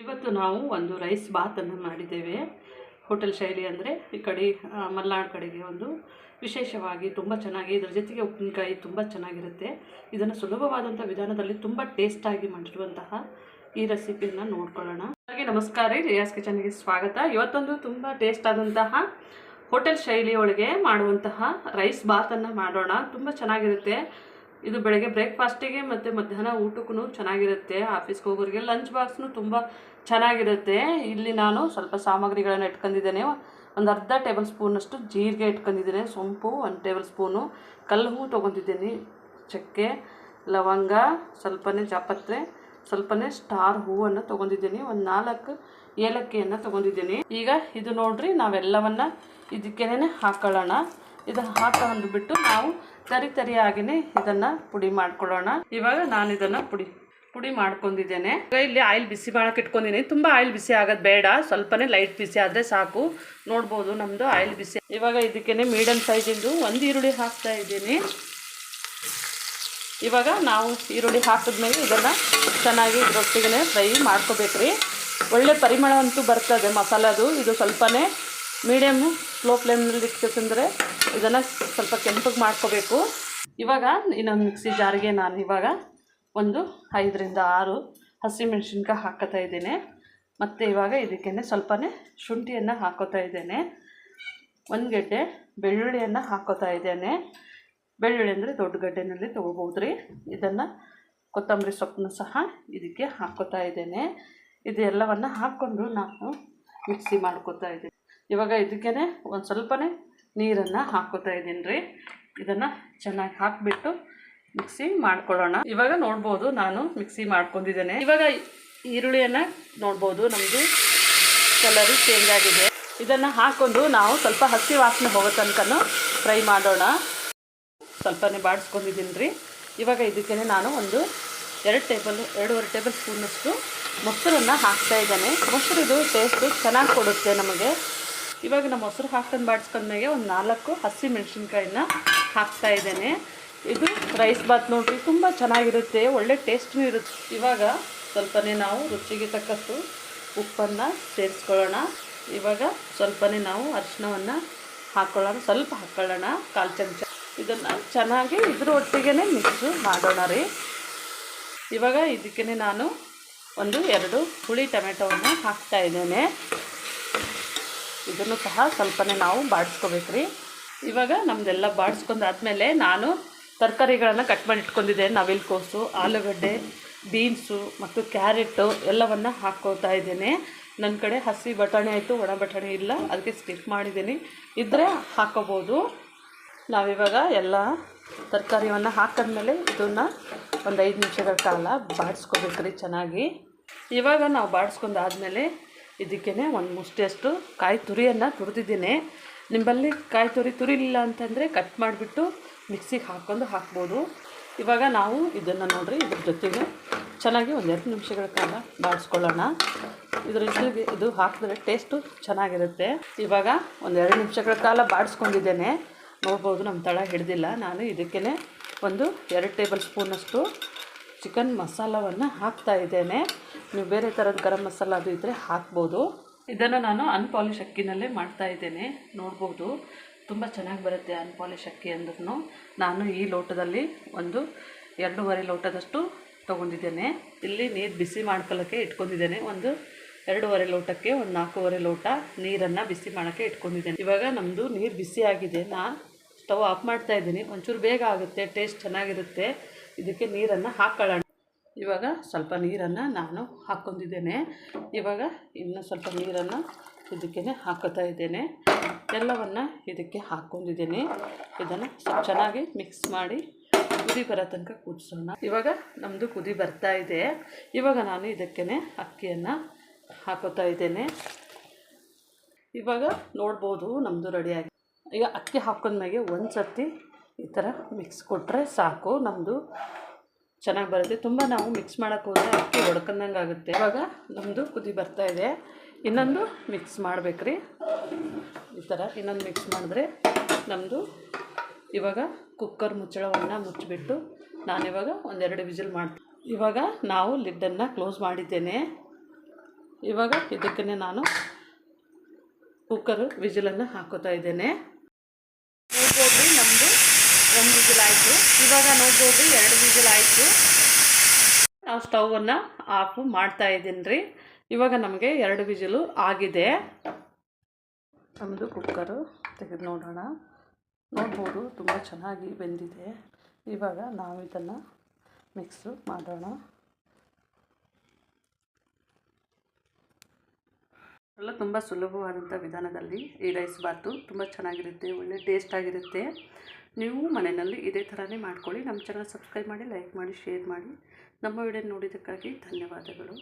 ಇವತ್ತು ನಾವು ಒಂದು ರೈಸ್ ಬಾತನ್ನು ಮಾಡಿದ್ದೇವೆ. ಹೋಟೆಲ್ ಶೈಲಿ ಅಂದರೆ ಈ ಕಡೆ ಮಲೆನಾಡು ಕಡೆಗೆ ಒಂದು ವಿಶೇಷವಾಗಿ ತುಂಬ ಚೆನ್ನಾಗಿ, ಇದರ ಜೊತೆಗೆ ಉಪ್ಪಿನಕಾಯಿ ತುಂಬ ಚೆನ್ನಾಗಿರುತ್ತೆ. ಇದನ್ನು ಸುಲಭವಾದಂಥ ವಿಧಾನದಲ್ಲಿ ತುಂಬ ಟೇಸ್ಟಾಗಿ ಮಾಡಿರುವಂತಹ ಈ ರೆಸಿಪಿಯನ್ನು ನೋಡ್ಕೊಳ್ಳೋಣ. ಹಾಗೆ ನಮಸ್ಕಾರ, ರಿಯಾಸ್ ಕಿಚನ್ಗೆ ಸ್ವಾಗತ. ಇವತ್ತೊಂದು ತುಂಬ ಟೇಸ್ಟ್ ಆದಂತಹ ಹೋಟೆಲ್ ಶೈಲಿ ಒಳಗೆ ಮಾಡುವಂತಹ ರೈಸ್ ಬಾತನ್ನು ಮಾಡೋಣ. ತುಂಬ ಚೆನ್ನಾಗಿರುತ್ತೆ. ಇದು ಬೆಳಗ್ಗೆ ಬ್ರೇಕ್ಫಾಸ್ಟಿಗೆ ಮತ್ತು ಮಧ್ಯಾಹ್ನ ಊಟಕ್ಕೂ ಚೆನ್ನಾಗಿರುತ್ತೆ. ಆಫೀಸ್ಗೆ ಹೋಗೋರಿಗೆ ಲಂಚ್ ಬಾಕ್ಸ್ನು ತುಂಬ ಚೆನ್ನಾಗಿರುತ್ತೆ. ಇಲ್ಲಿ ನಾನು ಸ್ವಲ್ಪ ಸಾಮಗ್ರಿಗಳನ್ನು ಇಟ್ಕೊಂಡಿದ್ದೇನೆ. ಒಂದು ಅರ್ಧ ಟೇಬಲ್ ಸ್ಪೂನಷ್ಟು ಜೀರಿಗೆ ಇಟ್ಕೊಂಡಿದ್ದೇನೆ, ಸೊಂಪು 1 ಟೇಬಲ್ ಸ್ಪೂನು, ಕಲ್ಲು ಹೂವು ತೊಗೊತಿದ್ದೀನಿ, ಚಕ್ಕೆ, ಲವಂಗ, ಸ್ವಲ್ಪನೇ ಜಾಪತ್ರೆ, ಸ್ವಲ್ಪನೇ ಸ್ಟಾರ್ ಹೂವನ್ನು ತೊಗೊಂಡಿದ್ದೀನಿ, ಒಂದು 4 ಏಲಕ್ಕಿಯನ್ನು ತೊಗೊಂಡಿದ್ದೀನಿ. ಈಗ ಇದು ನೋಡ್ರಿ, ನಾವೆಲ್ಲವನ್ನು ಇದಕ್ಕೇನೆ ಹಾಕೊಳ್ಳೋಣ. ಇದನ್ನು ಹಾಕೊಂಡ್ಬಿಟ್ಟು ನಾವು ತರಿಯಾಗಿನೇ ಇದನ್ನು ಪುಡಿ ಮಾಡ್ಕೊಳ್ಳೋಣ. ಇವಾಗ ನಾನು ಇದನ್ನು ಪುಡಿ ಮಾಡ್ಕೊಂಡಿದ್ದೇನೆ. ಇಲ್ಲಿ ಆಯಿಲ್ ಬಿಸಿ ಮಾಡೋಕೆ ಇಟ್ಕೊಂಡಿದ್ದೀನಿ. ತುಂಬ ಆಯಿಲ್ ಬಿಸಿ ಆಗೋದು ಬೇಡ, ಸ್ವಲ್ಪನೇ ಲೈಟ್ ಬಿಸಿ ಆದರೆ ಸಾಕು. ನೋಡ್ಬೋದು ನಮ್ಮದು ಆಯಿಲ್ ಬಿಸಿ. ಇವಾಗ ಇದಕ್ಕೇನೆ ಮೀಡಿಯಮ್ ಸೈಜಿಂದು 1 ಈರುಳ್ಳಿ ಹಾಕ್ತಾ ಇದ್ದೀನಿ. ಇವಾಗ ನಾವು ಈರುಳ್ಳಿ ಹಾಕಿದ್ಮೇಲೆ ಇದನ್ನು ಚೆನ್ನಾಗಿ ಇದರೊಟ್ಟಿಗೆ ಫ್ರೈ ಮಾಡ್ಕೋಬೇಕ್ರಿ. ಒಳ್ಳೆ ಪರಿಮಳ ಅಂತೂ ಬರ್ತದೆ ಮಸಾಲದು. ಇದು ಸ್ವಲ್ಪನೇ ಮೀಡಿಯಮ್ಮು ಸ್ಲೋ ಫ್ಲೇಮ್ನಲ್ಲಿ ಇಟ್ಕೊಂಡ್ರೆ ಇದನ್ನು ಸ್ವಲ್ಪ ಕೆಂಪಗೆ ಮಾಡ್ಕೋಬೇಕು. ಇವಾಗ ಇನ್ನೊಂದು ಮಿಕ್ಸಿ ಜಾರಿಗೆ ನಾನು ಇವಾಗ ಒಂದು 5 ರಿಂದ 6 ಹಸಿಮೆಣಸಿನ್ಕಾಯಿ ಹಾಕೋತಾ ಇದ್ದೇನೆ. ಮತ್ತು ಇವಾಗ ಇದಕ್ಕೇ ಸ್ವಲ್ಪನೇ ಶುಂಠಿಯನ್ನು ಹಾಕೋತಾ ಇದ್ದೇನೆ. 1 ಗೆಡ್ಡೆ ಬೆಳ್ಳುಳ್ಳಿಯನ್ನು ಹಾಕೋತಾ ಇದ್ದೇನೆ. ಬೆಳ್ಳುಳ್ಳಿ ಅಂದರೆ ದೊಡ್ಡ ಗಡ್ಡೆನಲ್ಲಿ ತೊಗೋಬೋದು ರೀ. ಇದನ್ನು ಕೊತ್ತಂಬರಿ ಸೊಪ್ಪನ್ನು ಸಹ ಇದಕ್ಕೆ ಹಾಕೋತಾ ಇದ್ದೇನೆ. ಇದೆಲ್ಲವನ್ನು ಹಾಕ್ಕೊಂಡು ನಾನು ಮಿಕ್ಸಿ ಮಾಡ್ಕೋತಾ ಇದ್ದೇನೆ. ಇವಾಗ ಇದಕ್ಕೇ ಒಂದು ಸ್ವಲ್ಪನೇ ನೀರನ್ನು ಹಾಕೋತಾ ಇದ್ದೀನಿ ರೀ. ಇದನ್ನು ಚೆನ್ನಾಗಿ ಹಾಕಿಬಿಟ್ಟು ಮಿಕ್ಸಿ ಮಾಡ್ಕೊಳ್ಳೋಣ. ಇವಾಗ ನೋಡ್ಬೋದು ನಾನು ಮಿಕ್ಸಿ ಮಾಡ್ಕೊಂಡಿದ್ದೇನೆ. ಇವಾಗ ಈರುಳ್ಳಿಯನ್ನು ನೋಡ್ಬೋದು, ನಮ್ಮದು ಕಲರು ಚೇಂಜ್ ಆಗಿದೆ. ಇದನ್ನು ಹಾಕ್ಕೊಂಡು ನಾವು ಸ್ವಲ್ಪ ಹಸಿ ವಾಸನೆ ಹೋಗೋ ತನಕ ಫ್ರೈ ಮಾಡೋಣ. ಸ್ವಲ್ಪನೇ ಬಾಡಿಸ್ಕೊಂಡಿದ್ದೀನಿ ರೀ. ಇವಾಗ ಇದಕ್ಕೇ ನಾನು ಒಂದು 2.5 ಟೇಬಲ್ ಸ್ಪೂನಷ್ಟು ಮೊಸರನ್ನು ಹಾಕ್ತಾ ಇದ್ದೇನೆ. ಮೊಸರು ಇದು ಟೇಸ್ಟು ಚೆನ್ನಾಗಿ ಕೊಡುತ್ತೆ ನಮಗೆ. ಇವಾಗ ನಮ್ಮ ಮೊಸರು ಹಾಕೊಂಡು ಬಾಡಿಸ್ಕೊಂಡ್ಮೇಲೆ ಒಂದು 4 ಹಸಿಮೆಣಸಿನ್ಕಾಯಿನ ಹಾಕ್ತಾ ಇದ್ದೇನೆ. ಇದು ರೈಸ್ ಬಾತ್ ನೋಡ್ರಿ, ತುಂಬ ಚೆನ್ನಾಗಿರುತ್ತೆ, ಒಳ್ಳೆ ಟೇಸ್ಟ್ನೂ ಇರುತ್ತೆ. ಇವಾಗ ಸ್ವಲ್ಪನೇ ನಾವು ರುಚಿಗೆ ತಕ್ಕಷ್ಟು ಉಪ್ಪನ್ನು ಸೇರಿಸ್ಕೊಳ್ಳೋಣ. ಇವಾಗ ಸ್ವಲ್ಪನೇ ನಾವು ಅರಿಶಿನವನ್ನು ಹಾಕ್ಕೊಳ್ಳೋಣ, ಸ್ವಲ್ಪ ಹಾಕ್ಕೊಳ್ಳೋಣ, 1/4 ಚಮಚ. ಇದನ್ನು ಚೆನ್ನಾಗಿ ಇದ್ರ ಒಟ್ಟಿಗೆ ಮಿಕ್ಸ್ ಮಾಡೋಣ ರೀ. ಇವಾಗ ಇದಕ್ಕೇ ನಾನು ಒಂದು 2 ಹುಳಿ ಟೊಮೆಟೊವನ್ನು ಹಾಕ್ತಾ ಇದ್ದೇನೆ. ಇದನ್ನು ಸಹ ಸ್ವಲ್ಪನೇ ನಾವು ಬಾಡಿಸ್ಕೋಬೇಕ್ರಿ. ಇವಾಗ ನಮ್ಮದೆಲ್ಲ ಬಾಡಿಸ್ಕೊಂಡಾದ್ಮೇಲೆ ನಾನು ತರಕಾರಿಗಳನ್ನು ಕಟ್ ಮಾಡಿ ಇಟ್ಕೊಂಡಿದ್ದೇನೆ. ನವಿಲುಕೋಸು, ಆಲೂಗಡ್ಡೆ, ಬೀನ್ಸು ಮತ್ತು ಕ್ಯಾರೆಟು ಎಲ್ಲವನ್ನು ಹಾಕ್ಕೋತಾ ಇದ್ದೇನೆ. ನನ್ನ ಕಡೆ ಹಸಿ ಬಟಾಣಿ ಆಯಿತು, ಒಣ ಬಟಾಣಿ ಇಲ್ಲ, ಅದಕ್ಕೆ ಸ್ಕಿಪ್ ಮಾಡಿದ್ದೀನಿ. ಇದ್ದರೆ ಹಾಕೋಬೋದು. ನಾವಿವಾಗ ಎಲ್ಲ ತರಕಾರಿಯನ್ನು ಹಾಕಿದ್ಮೇಲೆ ಇದನ್ನು ಒಂದು 5 ನಿಮಿಷಗಳ ಕಾಲ ಬಾಡಿಸ್ಕೋಬೇಕ್ರಿ ಚೆನ್ನಾಗಿ. ಇವಾಗ ನಾವು ಬಾಡಿಸ್ಕೊಂಡಾದ್ಮೇಲೆ ಇದಕ್ಕೇ ಒಂದು ಮುಷ್ಟಿಯಷ್ಟು ಕಾಯಿ ತುರಿಯನ್ನು ತುರಿದಿದ್ದೀನಿ. ನಿಮ್ಮಲ್ಲಿ ಕಾಯಿ ತುರಿಲಿಲ್ಲ ಅಂತಂದರೆ ಕಟ್ ಮಾಡಿಬಿಟ್ಟು ಮಿಕ್ಸಿಗೆ ಹಾಕ್ಬೋದು. ಇವಾಗ ನಾವು ಇದನ್ನು ನೋಡಿರಿ, ಇದ್ರ ಜೊತೆಗೆ ಚೆನ್ನಾಗಿ ಒಂದು 2 ನಿಮಿಷಗಳ ಕಾಲ ಬಾಡಿಸ್ಕೊಳ್ಳೋಣ. ಇದ್ರ ಜೊತೆಗೆ ಇದು ಹಾಕಿದ್ರೆ ಟೇಸ್ಟು ಚೆನ್ನಾಗಿರುತ್ತೆ. ಇವಾಗ ಒಂದು 2 ನಿಮಿಷಗಳ ಕಾಲ ಬಾಡಿಸ್ಕೊಂಡಿದ್ದೇನೆ. ನೋಡ್ಬೋದು ನಮ್ಮ ತಳ ಹಿಡ್ದಿಲ್ಲ. ನಾನು ಇದಕ್ಕೇ ಒಂದು 2 ಟೇಬಲ್ ಸ್ಪೂನಷ್ಟು ಚಿಕನ್ ಮಸಾಲವನ್ನು ಹಾಕ್ತಾ ಇದ್ದೇನೆ. ನೀವು ಬೇರೆ ಥರದ ಗರಂ ಮಸಾಲ ಅದು ಇದ್ದರೆ ಹಾಕ್ಬೋದು. ಇದನ್ನು ನಾನು ಅನ್ಪಾಲಿಶ್ ಅಕ್ಕಿನಲ್ಲೇ ಮಾಡ್ತಾ ಇದ್ದೇನೆ. ನೋಡ್ಬೋದು ತುಂಬ ಚೆನ್ನಾಗಿ ಬರುತ್ತೆ ಅನ್ಪಾಲಿಶ್ ಅಕ್ಕಿ ಅಂದ್ರೂ. ನಾನು ಈ ಲೋಟದಲ್ಲಿ ಒಂದು 2.5 ಲೋಟದಷ್ಟು ತೊಗೊಂಡಿದ್ದೇನೆ. ಇಲ್ಲಿ ನೀರು ಬಿಸಿ ಮಾಡ್ಕೊಳ್ಳೋಕ್ಕೆ ಇಟ್ಕೊಂಡಿದ್ದೇನೆ. ಒಂದು 2.5 ಲೋಟಕ್ಕೆ ಒಂದು 4.5 ಲೋಟ ನೀರನ್ನು ಬಿಸಿ ಮಾಡೋಕ್ಕೆ ಇಟ್ಕೊಂಡಿದ್ದೇನೆ. ಇವಾಗ ನಮ್ಮದು ನೀರು ಬಿಸಿ ಆಗಿದೆ. ನಾನು ಸ್ಟವ್ ಆಫ್ ಮಾಡ್ತಾ ಇದ್ದೀನಿ. ಒಂಚೂರು ಬೇಗ ಆಗುತ್ತೆ, ಟೇಸ್ಟ್ ಚೆನ್ನಾಗಿರುತ್ತೆ. ಇದಕ್ಕೆ ನೀರನ್ನು ಹಾಕ್ಕೊಳ್ಳೋಣ. ಇವಾಗ ಸ್ವಲ್ಪ ನೀರನ್ನು ನಾನು ಹಾಕ್ಕೊಂಡಿದ್ದೇನೆ. ಇವಾಗ ಇನ್ನೂ ಸ್ವಲ್ಪ ನೀರನ್ನು ಇದಕ್ಕೇ ಹಾಕೋತಾ ಇದ್ದೇನೆ. ಎಲ್ಲವನ್ನು ಇದಕ್ಕೆ ಹಾಕ್ಕೊಂಡಿದ್ದೇನೆ. ಇದನ್ನು ಸ್ವಲ್ಪ ಚೆನ್ನಾಗಿ ಮಿಕ್ಸ್ ಮಾಡಿ ಕುದಿ ಬರೋ ತನಕ ಕುದಿಸೋಣ. ಇವಾಗ ನಮ್ಮದು ಕುದಿ ಬರ್ತಾ ಇದೆ. ಇವಾಗ ನಾನು ಇದಕ್ಕೇ ಅಕ್ಕಿಯನ್ನು ಹಾಕೋತಾ ಇದ್ದೇನೆ. ಇವಾಗ ನೋಡ್ಬೋದು ನಮ್ಮದು ರೆಡಿಯಾಗಿ. ಈಗ ಅಕ್ಕಿ ಹಾಕೊಂಡ್ಮೇಲೆ ಒಂದು ಸರ್ತಿ ಈ ಥರ ಮಿಕ್ಸ್ ಕೊಟ್ಟರೆ ಸಾಕು, ನಮ್ಮದು ಚೆನ್ನಾಗಿ ಬರುತ್ತೆ. ತುಂಬ ನಾವು ಮಿಕ್ಸ್ ಮಾಡೋಕ್ಕೆ ಹೋದರೆ ಅಕ್ಕಿ ಒಡ್ಕೊಂಡಂಗೆ ಆಗುತ್ತೆ. ಇವಾಗ ನಮ್ಮದು ಕುದಿ ಬರ್ತಾ ಇದೆ. ಇನ್ನೊಂದು ಮಿಕ್ಸ್ ಮಾಡಬೇಕ್ರಿ. ಈ ಥರ ಇನ್ನೊಂದು ಮಿಕ್ಸ್ ಮಾಡಿದ್ರೆ ನಮ್ಮದು ಇವಾಗ ಕುಕ್ಕರ್ ಮುಚ್ಚಳವನ್ನು ಮುಚ್ಚಿಬಿಟ್ಟು ನಾನಿವಾಗ ಒಂದು 2 ವಿಸಿಲ್ ಮಾಡ್ತೀನಿ. ಇವಾಗ ನಾವು ಲಿಡ್ಡನ್ನು ಕ್ಲೋಸ್ ಮಾಡಿದ್ದೇನೆ. ಇವಾಗ ಇದಕ್ಕೆ ನಾನು ಕುಕ್ಕರ್ ವಿಜಿಲನ್ನು ಹಾಕೋತಾ ಇದ್ದೇನೆ. ನೋಡ್ಬೋದು ನಮ್ಮದು 1 ವಿಜಿಲ್ ಆಯಿತು. ಇವಾಗ ನೋಡ್ಬೋದು 2 ವಿಜಿಲ್ ಆಯಿತು. ನಾವು ಸ್ಟವನ್ನು ಆಫ್ ಮಾಡ್ತಾ ಇದ್ದೀನಿ ರೀ. ಇವಾಗ ನಮಗೆ 2 ವಿಜಿಲು ಆಗಿದೆ. ನಮ್ಮದು ಕುಕ್ಕರು ತೆಗೆದು ನೋಡೋಣ. ನೋಡ್ಬೋದು ತುಂಬ ಚೆನ್ನಾಗಿ ಬೆಂದಿದೆ. ಇವಾಗ ನಾವು ಇದನ್ನು ಮಿಕ್ಸು ಮಾಡೋಣ. ಎಲ್ಲ ತುಂಬ ಸುಲಭವಾದಂಥ ವಿಧಾನದಲ್ಲಿ ಈ ರೈಸ್ ಬಾತು ತುಂಬ ಚೆನ್ನಾಗಿರುತ್ತೆ, ಒಳ್ಳೆ ಟೇಸ್ಟ್ ಆಗಿರುತ್ತೆ. ನೀವು ಮನೆಯಲ್ಲಿ ಇದೇ ಥರನೇ ಮಾಡ್ಕೊಳ್ಳಿ. ನಮ್ಮ ಚಾನಲ್ ಸಬ್ಸ್ಕ್ರೈಬ್ ಮಾಡಿ, ಲೈಕ್ ಮಾಡಿ, ಶೇರ್ ಮಾಡಿ. ನಮ್ಮ ವಿಡಿಯೋ ನೋಡಿದ್ದಕ್ಕಾಗಿ ಧನ್ಯವಾದಗಳು.